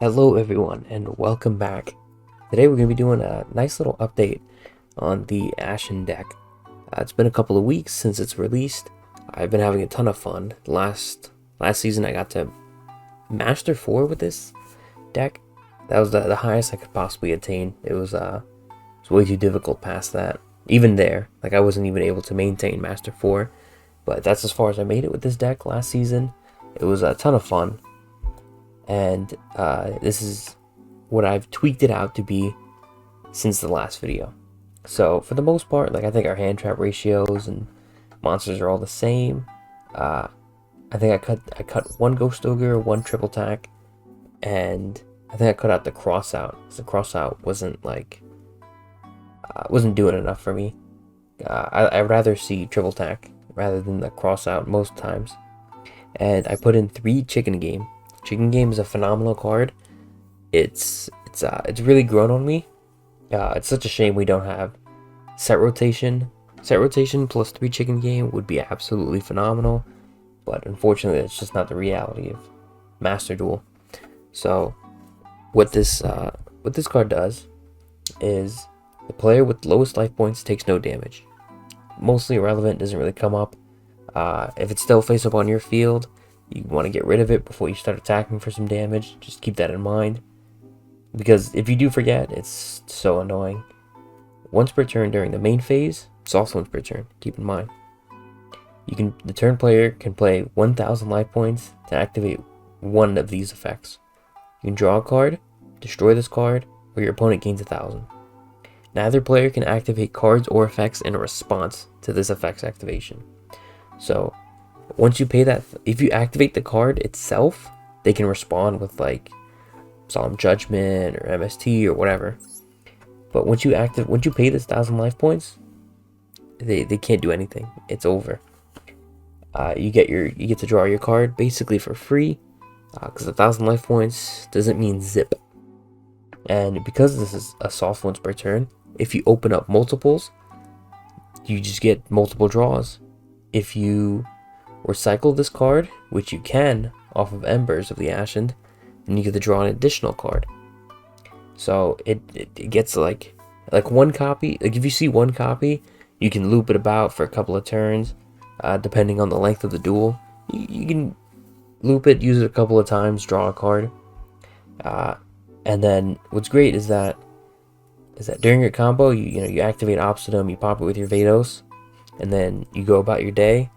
Hello everyone and welcome back. Today we're going to be doing a nice little update on the Ashened deck. It's been a couple of weeks since it's released. I've been having a ton of fun. Last season I got to Master 4 with this deck. That was the highest I could possibly attain. It was way too difficult past that. Even there, like I wasn't even able to maintain Master 4. But that's as far as I made it with this deck last season. It was a ton of fun. And this is what I've tweaked it out to be since the last video. So for the most part, like I think our hand trap ratios and monsters are all the same. I think I cut one Ghost Ogre, one triple tack, and I think I cut out the cross out. The cross out wasn't like wasn't doing enough for me. I'd rather see triple tack rather than the cross out most times. And I put in 3 Chicken Game. Chicken Game is a phenomenal card. It's really grown on me. It's such a shame we don't have set rotation. Set rotation plus 3 Chicken Game would be absolutely phenomenal, but unfortunately it's just not the reality of Master Duel. So what this card does is the player with lowest life points takes no damage. Mostly irrelevant, doesn't really come up. If it's still face up on your field, you want to get rid of it before you start attacking for some damage. Just keep that in mind, because if you do forget, it's so annoying. Once per turn during the main phase, soft once per turn. Keep in mind, the turn player can play 1,000 life points to activate one of these effects. You can draw a card, destroy this card, or your opponent gains 1,000. Neither player can activate cards or effects in response to this effect's activation. So once you pay that, if you activate the card itself, they can respond with like Solemn Judgment or MST or whatever. But once you pay this 1,000 life points, they can't do anything. It's over. You get to draw your card basically for free, because 1,000 life points doesn't mean zip. And because this is a soft once per turn, if you open up multiples, you just get multiple draws. If you recycle this card, which you can off of Embers of the Ashened, then you get to draw an additional card. So it gets like one copy. Like if you see one copy, you can loop it about for a couple of turns, depending on the length of the duel. You can loop it, use it a couple of times, draw a card. And then what's great is that during your combo, you activate Obsidian, you pop it with your Vados, and then you go about your day.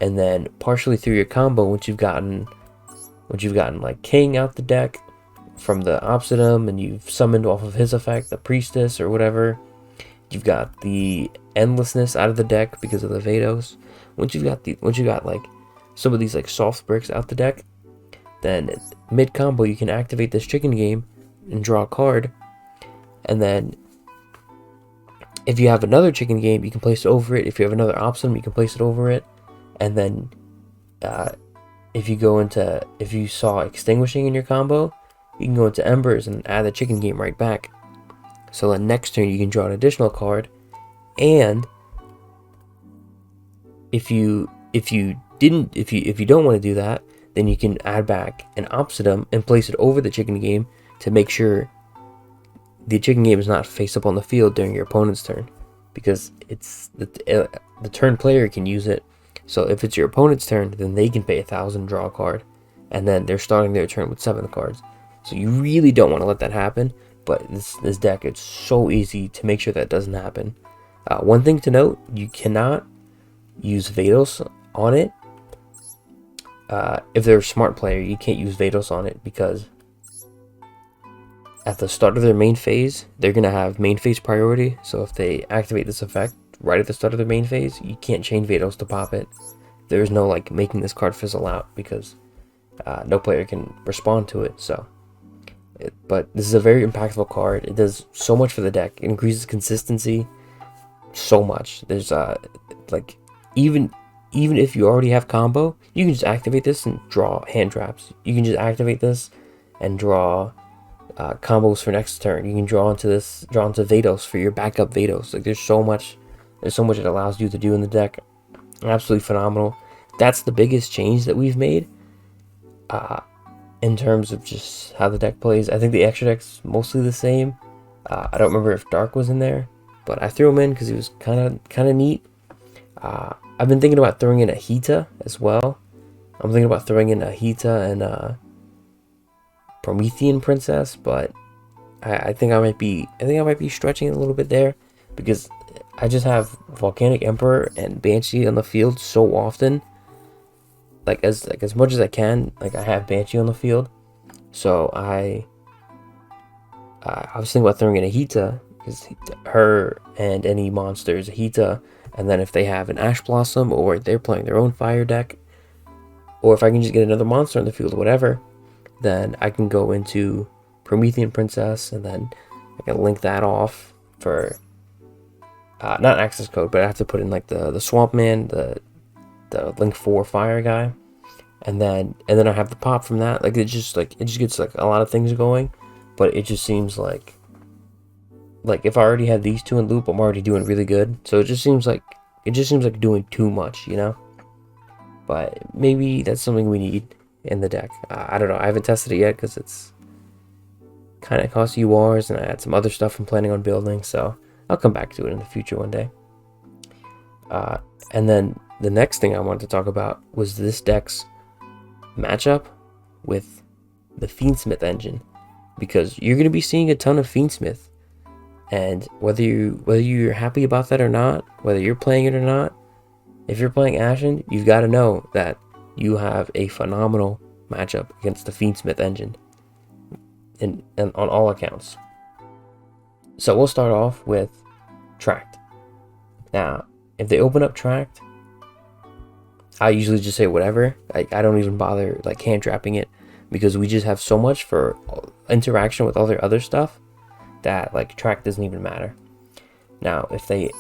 And then partially through your combo, once you've gotten like King out the deck from the Obsidian, and you've summoned off of his effect the Priestess or whatever, you've got the Endlessness out of the deck because of the Vados. Once you got like some of these like soft bricks out the deck, then mid combo you can activate this Chicken Game and draw a card. And then if you have another Chicken Game, you can place it over it. If you have another Obsidian, you can place it over it. And then if you saw Extinguishing in your combo, you can go into Embers and add the Chicken Game right back. So then next turn you can draw an additional card. And if you don't want to do that, then you can add back an Obsidian and place it over the Chicken Game to make sure the Chicken Game is not face up on the field during your opponent's turn, because it's the turn player can use it. So if it's your opponent's turn, then they can pay 1,000, draw a card, and then they're starting their turn with 7 cards. So you really don't want to let that happen, but this deck, it's so easy to make sure that doesn't happen. One thing to note, you cannot use Vados on it. If they're a smart player, you can't use Vados on it, because at the start of their main phase, they're going to have main phase priority. So if they activate this effect right at the start of their main phase, you can't chain Vados to pop it. There's no like making this card fizzle out, because no player can respond to it. But this is a very impactful card. It does so much for the deck. It increases consistency so much. There's like even if you already have combo, you can just activate this and draw hand traps. You can just activate this and draw combos for next turn. You can draw into Vados for your backup Vados. Like there's so much it allows you to do in the deck. Absolutely phenomenal. That's the biggest change that we've made. in terms of just how the deck plays. I think the extra deck's mostly the same. I don't remember if Dark was in there, but I threw him in because he was kind of neat. I've been thinking about throwing in a Hita as well. I'm thinking about throwing in a Hita and a Promethean Princess, but I think I might be stretching it a little bit there, because I just have Volcanic Emperor and Banshee on the field so often. Like as much as I can, like I have Banshee on the field. So I was thinking about throwing in a Hita, because her and any monsters, a Hita, and then if they have an Ash Blossom or they're playing their own fire deck, or if I can just get another monster on the field or whatever, then I can go into Promethean Princess, and then I can link that off for not access code, but I have to put in like the Swamp Man, the Link 4 fire guy, and then I have the pop from that. Like it just gets like a lot of things going, but it just seems like if I already have these two in loop, I'm already doing really good. So it just seems like doing too much, you know. But maybe that's something we need in the deck. I don't know. I haven't tested it yet because it's kind of costs URs, and I had some other stuff I'm planning on building. So I'll come back to it in the future one day. And then the next thing I wanted to talk about was this deck's matchup with the Fiendsmith engine, because you're going to be seeing a ton of Fiendsmith, and whether you're happy about that or not, whether you're playing it or not, if you're playing Ashened, you've got to know that you have a phenomenal matchup against the Fiendsmith engine, and on all accounts. So we'll start off with tract. Now, if they open up tract, I usually just say whatever. I don't even bother like hand trapping it, because we just have so much for interaction with all their other stuff that like tract doesn't even matter. Now, if they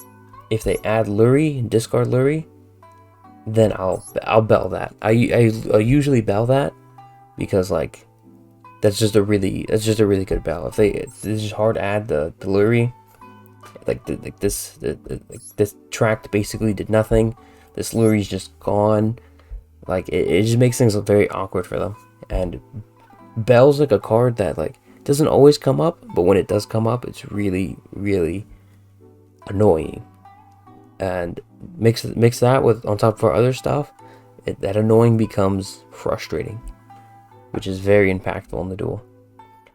add Lurie and discard Lurie, then I'll bell that. I usually bell that, because like that's just a really good bell. If it's just hard to add the Lurie, this tract basically did nothing. This Lurie's just gone. Like it just makes things look very awkward for them. And Bell's like a card that like doesn't always come up, but when it does come up, it's really, really annoying. And mix that with on top of our other stuff, that annoying becomes frustrating, which is very impactful in the duel.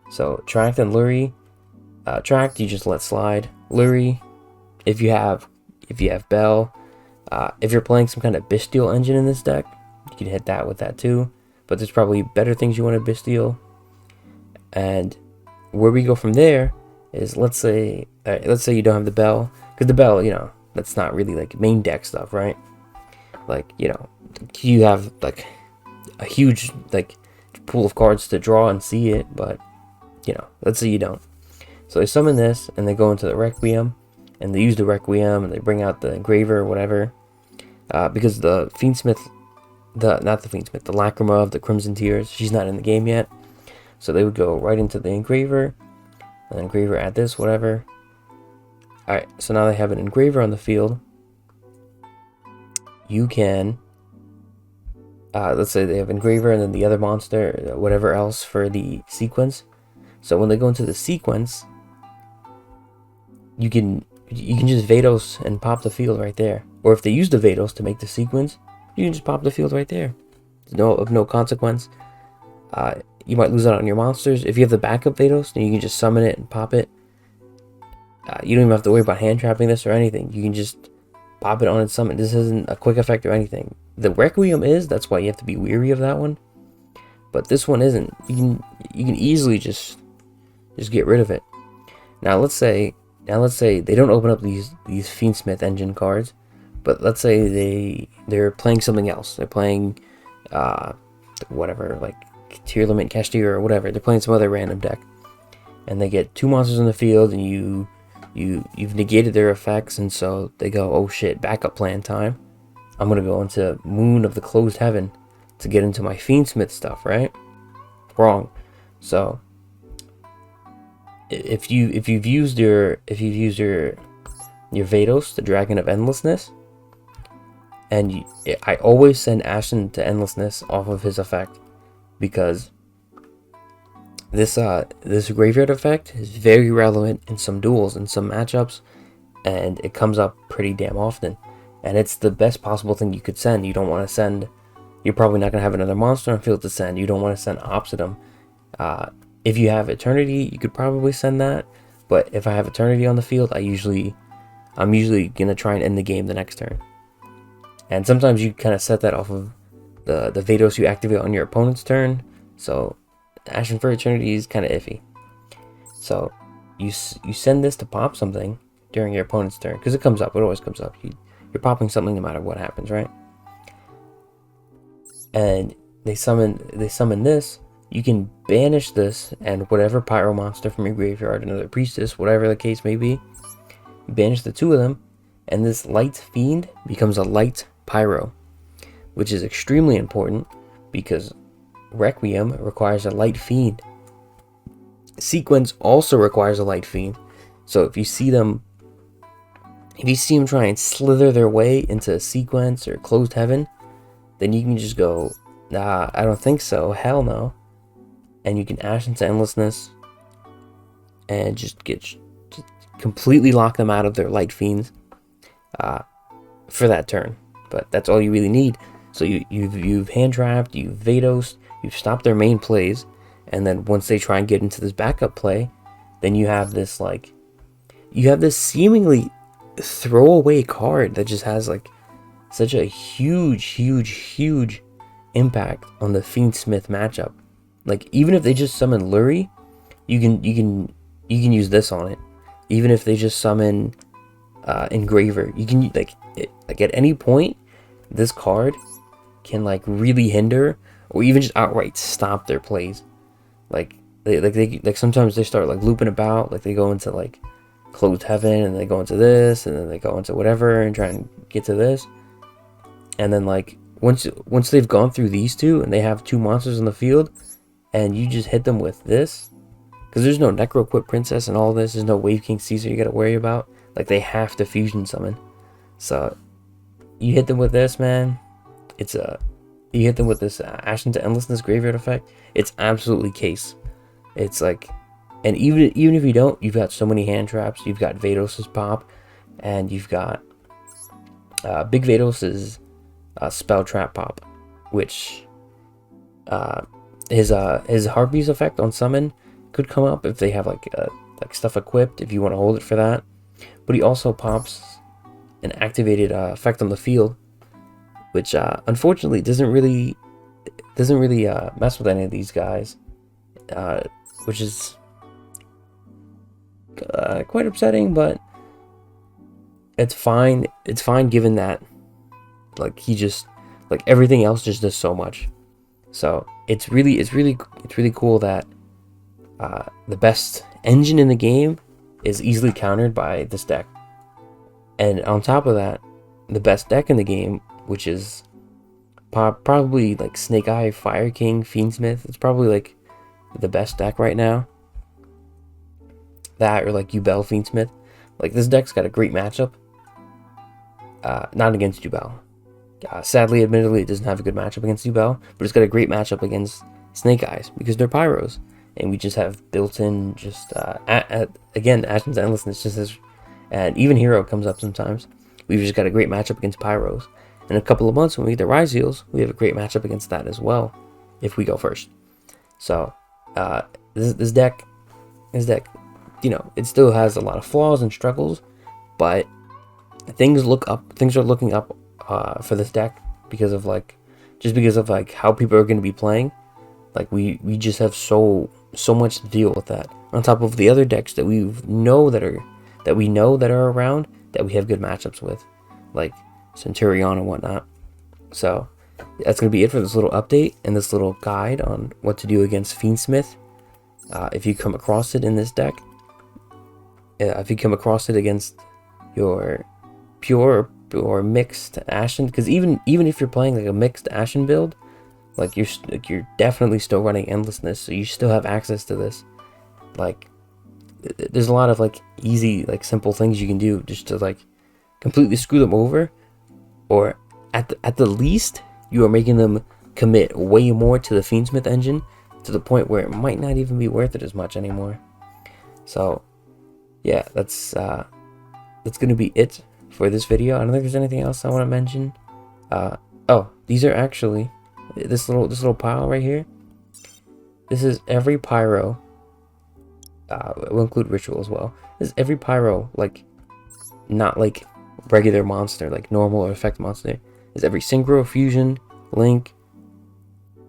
So tract and Lurie. Tract you just let slide. Lurie, if you have Bell, if you're playing some kind of Bestial engine in this deck, you can hit that with that too. But there's probably better things you want to Bestial. And where we go from there is, let's say you don't have the Bell, because the Bell, you know, that's not really like main deck stuff, right? Like, you know, you have like a huge like pool of cards to draw and see it, but you know, let's say you don't. So they summon this, and they go into the Requiem, and they use the Requiem, and they bring out the Engraver or whatever, because the Fiendsmith, the Lacrima of the Crimson Tears, she's not in the game yet. So they would go right into the Engraver, and then Engraver add this, whatever. Alright, so now they have an Engraver on the field. You can, let's say they have Engraver and then the other monster, whatever else for the sequence. So when they go into the sequence, you can just Vados and pop the field right there. Or if they use the Vados to make the sequence, you can just pop the field right there. It's of no consequence. You might lose out on your monsters. If you have the backup Vados, then you can just summon it and pop it. You don't even have to worry about hand trapping this or anything. You can just pop it on its summon. This isn't a quick effect or anything. The Requiem is, that's why you have to be weary of that one. But this one isn't. You can easily just get rid of it. Now let's say they don't open up these Fiendsmith engine cards, but let's say they're playing something else. They're playing whatever, like Tearlament Cashier or whatever. They're playing some other random deck, and they get two monsters in the field, and you've negated their effects, and so they go, oh shit, backup plan time. I'm gonna go into Moon of the Closed Heaven to get into my Fiendsmith stuff, right? Wrong. So if you've used your Vados, the Dragon of Endlessness, and I always send Ashen to Endlessness off of his effect, because this graveyard effect is very relevant in some duels, in some matchups, and it comes up pretty damn often. And it's the best possible thing you could send. You don't want to send. You're probably not gonna have another monster on field to send. You don't want to send Obsidian. If you have Eternity, you could probably send that. But if I have Eternity on the field, I'm usually gonna try and end the game the next turn. And sometimes you kind of set that off of the Vados you activate on your opponent's turn. So Ashen for Eternity is kind of iffy. So you send this to pop something during your opponent's turn, because it comes up. It always comes up. You're popping something no matter what happens, right? And they summon this. You can banish this and whatever pyro monster from your graveyard, another priestess, whatever the case may be. Banish the two of them, and this light fiend becomes a light pyro, which is extremely important because Requiem requires a light fiend. Sequence also requires a light fiend. So if you see them try and slither their way into Sequence or Closed Heaven, then you can just go, nah, I don't think so, hell no. And you can Ash into Endlessness and just completely lock them out of their light fiends for that turn. But that's all you really need. So you've hand trapped, you've Vados, you've stopped their main plays, and then once they try and get into this backup play, then you have this seemingly throwaway card that just has like such a huge impact on the Fiendsmith matchup. Like, even if they just summon Lurie, you can use this on it. Even if they just summon Engraver, you can like at any point this card can like really hinder or even just outright stop their plays. Like sometimes they start like looping about, like they go into like Closed Heaven and they go into this and then they go into whatever and try and get to this. And then like once they've gone through these two and they have two monsters in the field and you just hit them with this, because there's no Necro Equip Princess and all this, there's no Wave King Caesar you gotta worry about. Like, they have to fusion summon. So you hit them with this, man. You hit them with this Ashen to Endlessness graveyard effect. It's absolutely case. It's like, and even if you don't, you've got so many hand traps. You've got Vados's pop, and you've got Big Vados's spell trap pop, which his Harpies effect on summon could come up if they have like stuff equipped, if you want to hold it for that. But he also pops an activated effect on the field, which unfortunately doesn't really mess with any of these guys, which is quite upsetting, but it's fine. It's fine given that like he just like everything else just does so much. So it's really cool that the best engine in the game is easily countered by this deck. And on top of that, the best deck in the game, which is probably like Snake Eye, Fire King, Fiendsmith, it's probably like the best deck right now. That or like Duel Fiendsmith. Like, this deck's got a great matchup. Not against Duel. Sadly, admittedly, it doesn't have a good matchup against Duel, but it's got a great matchup against Snake Eyes because they're Pyros. And we just have built-in just, again, Ashen's Endlessness just as, and even Hero comes up sometimes. We've just got a great matchup against Pyros. In a couple of months when we get the Rise Heals, we have a great matchup against that as well, if we go first. So, this deck, you know, it still has a lot of flaws and struggles, but things are looking up for this deck because of how people are going to be playing. Like, we just have so much to deal with that, on top of the other decks that we know that are around that we have good matchups with, like Centurion and whatnot. So that's gonna be it for this little update and this little guide on what to do against Fiendsmith. If you come across it in this deck, if you come across it against your pure or mixed Ashen, because even if you're playing like a mixed Ashen build, like you're definitely still running Endlessness, so you still have access to this. Like, there's a lot of like easy, like simple things you can do just to like completely screw them over, or at the least you are making them commit way more to the Fiendsmith engine to the point where it might not even be worth it as much anymore. So yeah, that's gonna be it for this video. I don't think there's anything else I want to mention. Oh, these are actually this little pile right here. This is every pyro. It will include ritual as well. This is every pyro, like not like regular monster, like normal or effect monster. This is every synchro, fusion, link,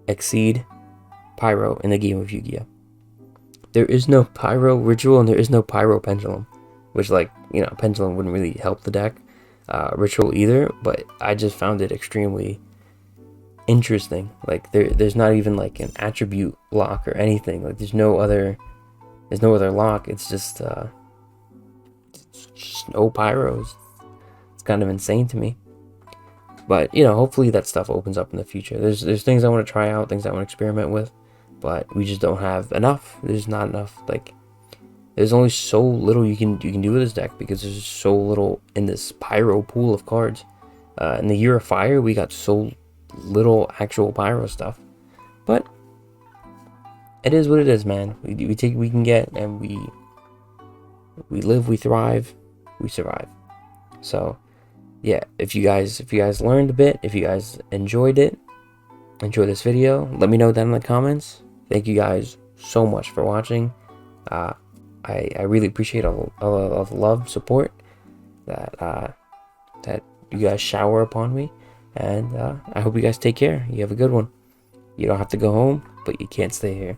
exceed, pyro in the game of Yu-Gi-Oh! There is no pyro ritual and there is no pyro pendulum, which, like, you know, pendulum wouldn't really help the deck. Ritual either, but I just found it extremely interesting. Like there's not even like an attribute lock or anything. Like there's no other lock. It's just no pyros. It's kind of insane to me. But you know, hopefully that stuff opens up in the future. There's things I want to try out, things I want to experiment with, but we just don't have enough. There's not enough. Like there's only so little you can do with this deck because there's so little in this pyro pool of cards. In the Year of Fire, we got so little actual pyro stuff, but it is what it is, man. We take what we can get, and we live, we thrive, we survive. So yeah, if you guys learned a bit, if you guys enjoyed this video, let me know down in the comments. Thank you guys so much for watching. I really appreciate all of the love, support that you guys shower upon me, and I hope you guys take care. You have a good one. You don't have to go home, but you can't stay here.